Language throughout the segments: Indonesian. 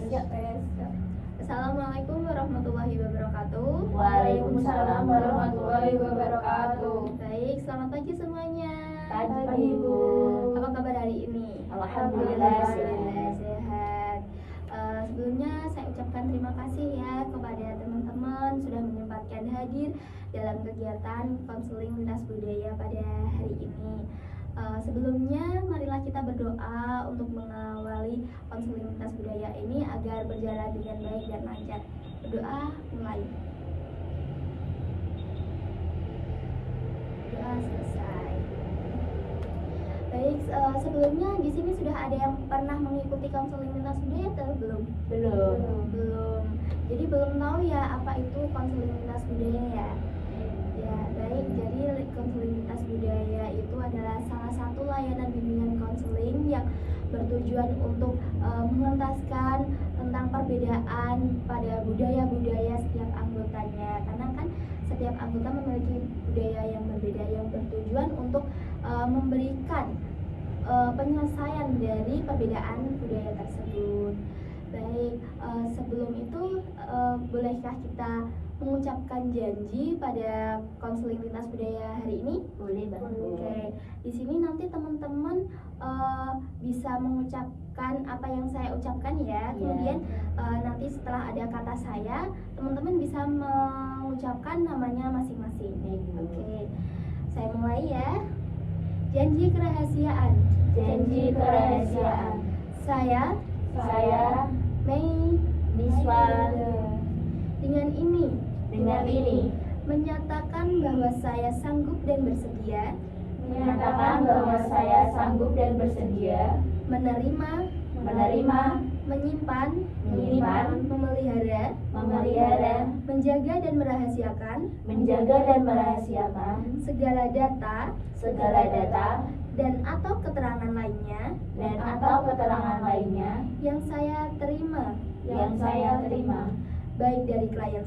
Ya, Assalamualaikum warahmatullahi wabarakatuh. Waalaikumsalam warahmatullahi wabarakatuh. Baik, selamat pagi semuanya. Pagi, Bu. Apa kabar hari ini? Alhamdulillah sehat. Sebelumnya saya ucapkan terima kasih ya kepada teman-teman sudah menyempatkan hadir dalam kegiatan konseling lintas budaya pada hari ini. Sebelumnya marilah kita berdoa untuk mengawali konseling lintas budaya ini agar berjalan dengan baik dan lancar. Berdoa mulai. Doa selesai. Baik, sebelumnya di sini sudah ada yang pernah mengikuti konseling lintas budaya atau belum? Belum. Jadi belum tahu ya apa itu konseling lintas budaya ya. Ya, baik. Jadi konseling lintas budaya itu adalah salah satu layanan bimbingan konseling yang bertujuan untuk mengentaskan tentang perbedaan pada budaya-budaya setiap anggotanya. Karena kan setiap anggota memiliki budaya yang berbeda yang bertujuan untuk memberikan penyelesaian dari perbedaan budaya tersebut. Baik, sebelum itu bolehkah kita mengucapkan janji pada konseling lintas budaya hari ini? Boleh, Bang. Oke, di sini nanti teman-teman bisa mengucapkan apa yang saya ucapkan ya. Kemudian nanti setelah ada kata saya, teman-teman bisa mengucapkan namanya masing-masing. Oke, saya mulai ya. Janji kerahasiaan. Saya Mei Niswa dengan ini menyatakan menyatakan bahwa saya sanggup dan bersedia bahwa saya sanggup dan bersedia menerima, menyimpan, memelihara, menjaga dan merahasiakan segala data dan atau keterangan lainnya yang saya terima baik dari klien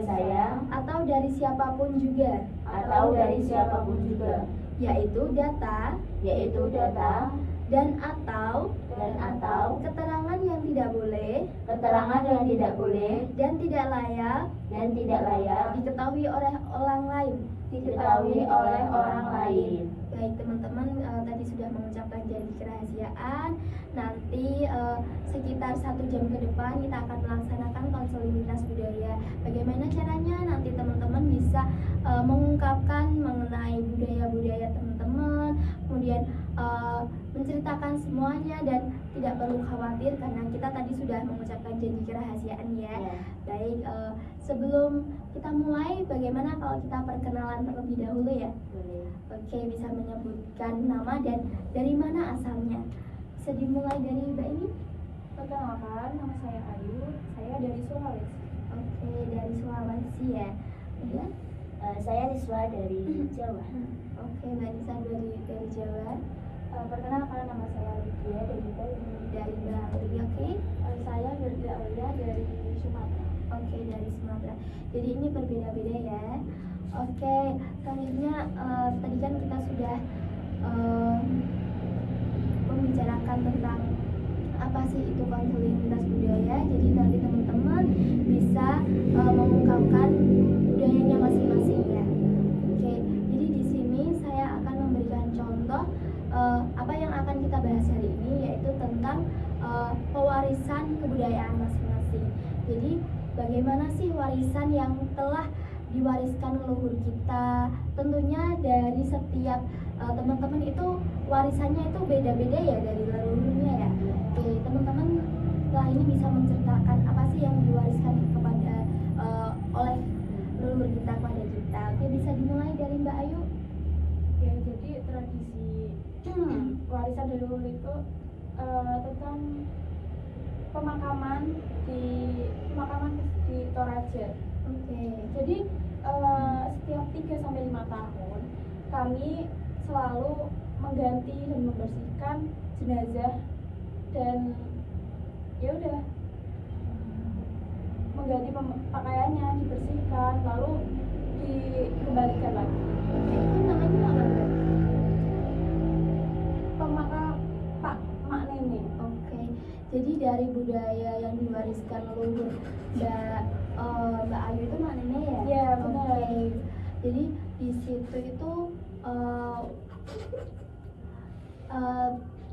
saya atau dari siapapun juga, yaitu data dan atau keterangan yang tidak boleh dan tidak layak diketahui oleh orang lain. Baik teman-teman, tadi sudah mengucapkan janji kerahasiaan. Nanti sekitar 1 jam ke depan kita akan melaksanakan konseling lintas budaya. Bagaimana caranya? Nanti teman-teman bisa mengungkapkan mengenai budaya-budaya teman-teman, kemudian menceritakan semuanya dan tidak perlu khawatir karena kita tadi sudah mengucapkan janji kerahasiaan ya. Baik, sebelum kita mulai, bagaimana kalau kita perkenalan terlebih dahulu ya? Oke, bisa menyebutkan nama dan dari mana asalnya. Bisa dimulai dari Mbak ini? Perkenalkan, nama saya Ayu, saya dari Sulawesi. Oke, dari Sulawesi ya. Kemudian? Saya Niswa dari Jawa. Oke, Mbak Nisa dari Jawa. Perkenalkan, nama saya Lydia dari Bali. Dari Bali, oke. Saya Firda Aulia dari Sumatera. Oke, dari Sumatera. Jadi ini berbeda-beda ya. Oke, selanjutnya tadi kan kita sudah membicarakan tentang apa sih itu konseling lintas budaya. Jadi nanti teman-teman bisa mengungkapkan budayanya masing-masing ya. Oke, jadi di sini saya akan memberikan contoh apa yang akan kita bahas hari ini, yaitu tentang pewarisan kebudayaan masing-masing. Jadi bagaimana sih warisan yang telah diwariskan leluhur kita? Tentunya dari setiap teman-teman itu warisannya itu beda-beda ya dari leluhurnya ya. Oke, teman-teman setelah ini bisa menceritakan apa sih yang diwariskan kepada oleh leluhur kita kepada kita. Oke, bisa dimulai dari Mbak Ayu. Ya, jadi tradisi warisan dari leluhur itu tentang pemakaman di Toraja. Oke. Jadi setiap 3-5 tahun kami selalu mengganti dan membersihkan jenazah dan ya udah mengganti pakaiannya, dibersihkan lalu dikembalikan lagi. Itu namanya apa? Pemakam Pak Mak Nenek. Oke. Jadi dari budaya yang diwariskan leluhur Mbak Ayu itu maknanya ya? Iya, benar. Oke. Jadi di situ itu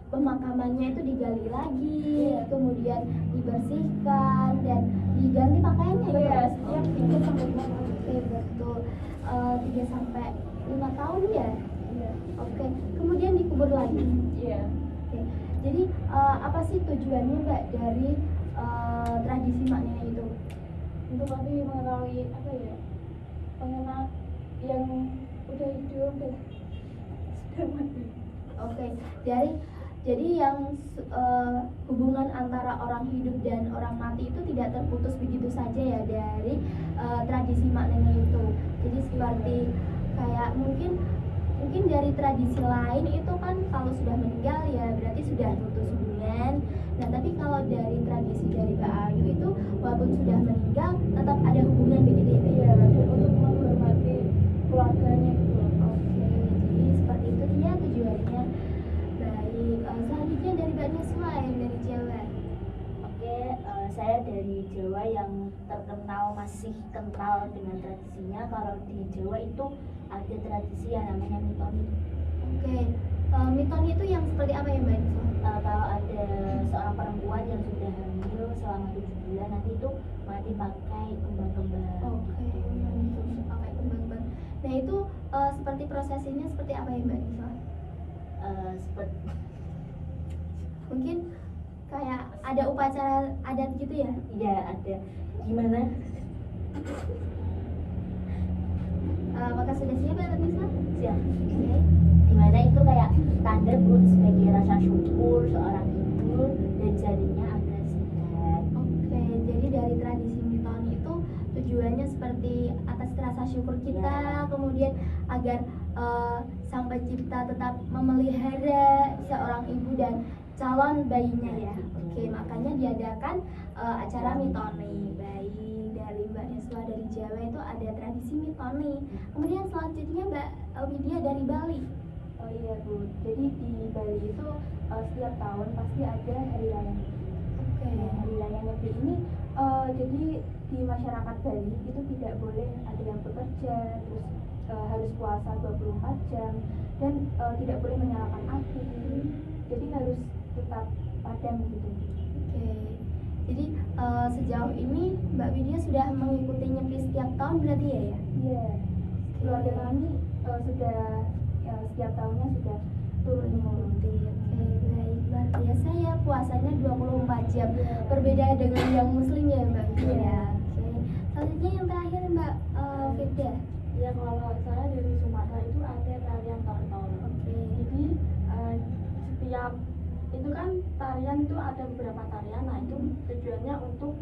pemakamannya itu digali lagi, kemudian dibersihkan dan diganti pakaiannya. Iya, betul? setiap 3 sampai 5 tahun. Oke, betul. 3 sampai 5 tahun ya? Iya. Oke, kemudian dikubur lagi. Iya. Oke. Jadi apa sih tujuannya Mbak dari tradisi maknanya itu? Untuk kami mengetahui apa ya? Mengenal yang udah hidup dan sudah mati. Oke, jadi yang hubungan antara orang hidup dan orang mati itu tidak terputus begitu saja ya dari tradisi maknanya itu. Jadi seperti kayak mungkin dari tradisi lain itu kan kalau sudah meninggal ya berarti sudah putus hubungan. Nah tapi kalau dari tradisi dari Mbak Ayu itu walaupun sudah meninggal tetap ada hubungan begitu ya? Iya, dan untuk menghormati keluarganya itu. Oke, jadi seperti itu dia tujuannya. Baik, selanjutnya dari Mbak Niswa yang dari Jawa. Oke, saya dari Jawa yang terkenal masih kental dengan tradisinya. Kalau di Jawa itu ada tradisi yang namanya mitoni. Oke, mitoni itu yang seperti apa ya Mbak Niswa? Kalau ada seorang perempuan yang sudah hamil selama 7 bulan, nanti itu mandi pakai kembang-kembang. Oke, mandi pakai kembang-kembang. Nah itu seperti prosesinya seperti apa ya Mbak Niswa? Seperti Mungkin kayak ada upacara adat gitu ya? ya ada gimana? Apakah sudah siap ya Mbak Niswa? Siap. Oke. Dimana itu kayak tanda sebagai rasa syukur seorang ibu dan jadinya agak sehat. Oke, jadi dari tradisi mitoni itu tujuannya seperti atas rasa syukur kita, kemudian agar sang pencipta tetap memelihara seorang ibu dan calon bayinya ya. Oke, makanya diadakan acara mitoni. Baik, dari Mbak Niswa dari Jawa itu ada tradisi mitoni. Kemudian selanjutnya Mbak Widya dari Bali. Oh iya Bu, jadi di Bali itu setiap tahun pasti ada hari raya Nyepi. Oke. Nah, hari raya Nyepi ini jadi di masyarakat Bali itu tidak boleh ada yang bekerja, terus harus puasa 24 jam dan tidak boleh menyalakan api. Jadi harus tetap padam gitu. Oke. Jadi sejauh ini Mbak Widya sudah mengikuti Nyepi setiap tahun berarti ya? Iya. Keluarga kami sudah setiap tahunnya sudah turun Mengikuti. Oke, baik, luar biasa ya puasanya 24 jam. Berbeda dengan yang muslim ya Mbak Widya. Iya. Oke. Selanjutnya yang terakhir Mbak Firda. Ya kalau saya dari Sumatera itu ada tarian tortor. Oke. Jadi setiap itu kan tarian itu ada beberapa tarian. Nah itu tujuannya untuk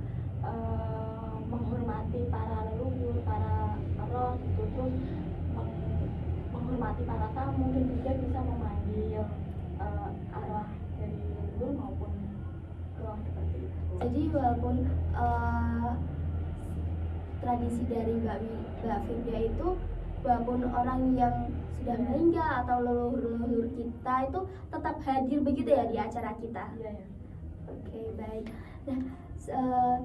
menghormati para leluhur, para roh gitu, terus menghormati para tamu dan juga bisa memanggil arwah dari leluhur maupun roh seperti itu. Jadi walaupun tradisi dari Mbak Firda itu walaupun orang yang sudah meninggal atau leluhur kita itu tetap hadir begitu ya di acara kita. Iya ya. Oke, baik. Nah,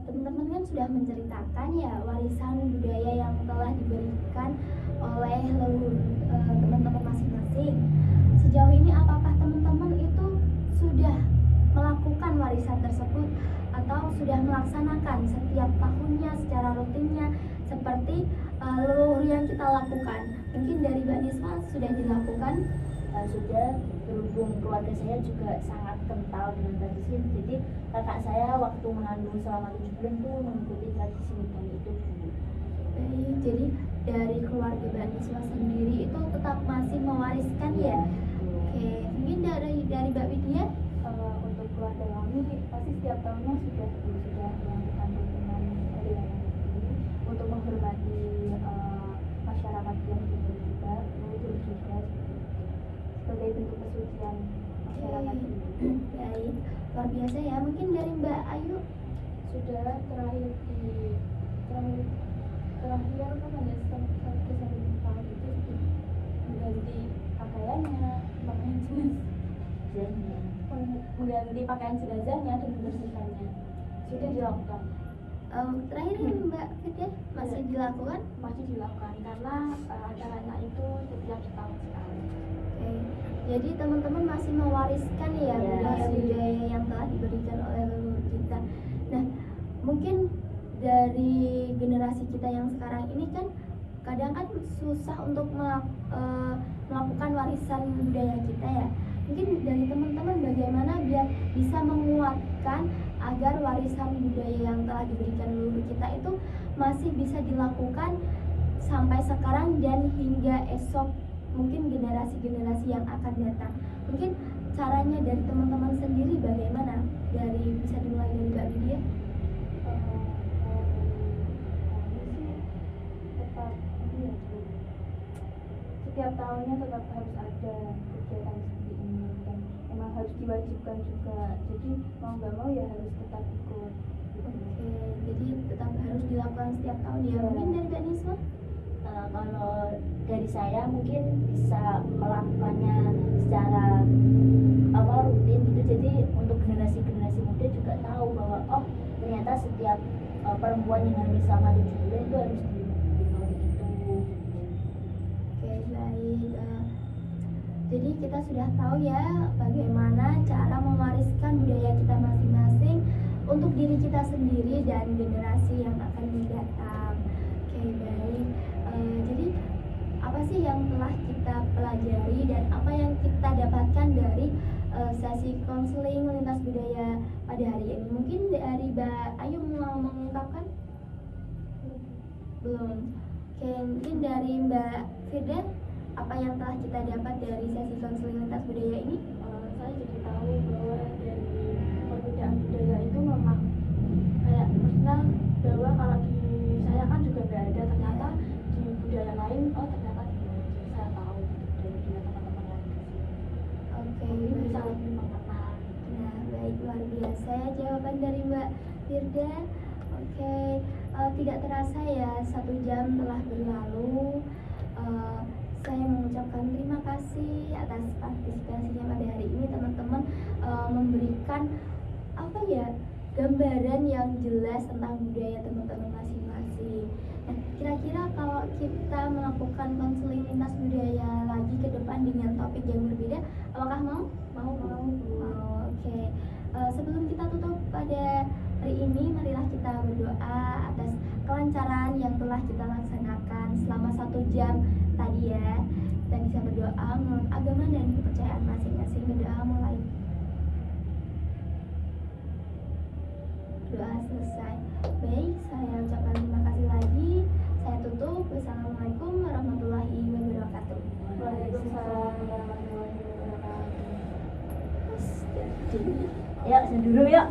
teman-teman kan sudah menceritakan ya warisan budaya yang telah diberikan oleh leluhur teman-teman masing-masing. Sejauh ini apakah teman-teman itu sudah melakukan warisan tersebut atau sudah melaksanakan setiap tahunnya secara rutinnya seperti leluhur yang kita lakukan? Mungkin dari Mbak Niswa sudah dilakukan? Sudah, berhubung keluarga saya juga sangat kental dengan tradisi, jadi kakak saya waktu mengandung selama 7 bulan tuh mengikuti tradisi mitoni itu. Baik, jadi dari keluarga Mbak Niswa sendiri itu tetap masih mewariskan ya? Oke, mungkin dari Mbak Widya? Untuk keluarga kami pasti setiap tahunnya sudah melakukan rutinan hari raya Nyepi untuk menghormati masyarakat yang hidup juga, leluhur juga sebagai bentuk kesucian masyarakat ini. Baik, luar biasa ya. Mungkin dari Mbak Ayu? Sudah terakhir kan hanya satu tahun itu mengganti pakaiannya, pakaian jenis jenazahnya. Mengganti pakaian jenazahnya dan membersihkannya sudah dilakukan. Terakhir Mbak Firda masih dilakukan? Masih dilakukan karena acaranya itu setiap setahun sekali. Oke. Jadi teman-teman masih mewariskan ya Iya. budaya-budaya yang telah diberikan oleh leluhur kita. Nah, mungkin dari generasi kita yang sekarang ini kan kadang kan susah untuk melakukan warisan budaya kita ya. Mungkin dari teman-teman bagaimana biar bisa menguatkan agar warisan budaya yang telah diberikan leluhur kita itu masih bisa dilakukan sampai sekarang dan hingga esok, mungkin generasi-generasi yang akan datang. Mungkin caranya dari teman-teman sendiri bagaimana? Bisa dimulai dari Mbak Widya? Setiap tahunnya tetap harus ada kegiatan seperti ini dan memang harus diwajibkan juga, jadi mau nggak mau ya harus tetap ikut. Oke, jadi tetap harus dilakukan setiap tahun ya. Mungkin dari Mbak Niswa? Kalau dari saya mungkin bisa melakukannya secara rutin gitu, jadi untuk generasi muda juga tahu bahwa oh ternyata setiap perempuan yang hamil selama 7 bulan itu harus dilakukan itu. Oke, baik. Jadi kita sudah tahu ya bagaimana cara mewariskan budaya kita masing-masing untuk diri kita sendiri dan generasi yang akan mendatang. Oke, baik. Jadi apa sih yang telah kita pelajari dan apa yang kita dapatkan dari sesi konseling lintas budaya pada hari ini? Mungkin dari Mbak Ayu mau mengungkapkan? Belum. Oke, mungkin dari Mbak Firda, apa yang telah kita dapat dari sesi konseling lintas budaya ini? Saya jadi tahu bahwa dari perbedaan budaya itu memang kayak maksudnya bahwa kalau di saya kan juga nggak ada, ternyata di budaya lain ternyata saya tahu dari teman-teman lain. Oke, Ini bisa baik. lebih mengenal. Nah, baik, luar biasa ya jawaban dari Mbak Firda. Oke, tidak terasa ya 1 jam telah berlalu. Saya mengucapkan terima kasih atas partisipasinya pada hari ini, teman-teman memberikan gambaran yang jelas tentang budaya teman-teman masing-masing. Nah, kira-kira kalau kita melakukan konseling lintas budaya lagi ke depan dengan topik yang berbeda, apakah mau? Mau. Oke. Sebelum kita tutup pada hari ini, marilah kita berdoa atas kelancaran yang telah kita laksanakan selama 1 jam tadi ya. Kita bisa berdoa menurut agama dan kepercayaan masing-masing. Berdoa mulai. Doa selesai. Baik, saya ucapkan terima kasih lagi. Saya tutup. Wassalamualaikum warahmatullahi wabarakatuh. Waalaikumsalam warahmatullahi wabarakatuh. Ya, dulu yuk.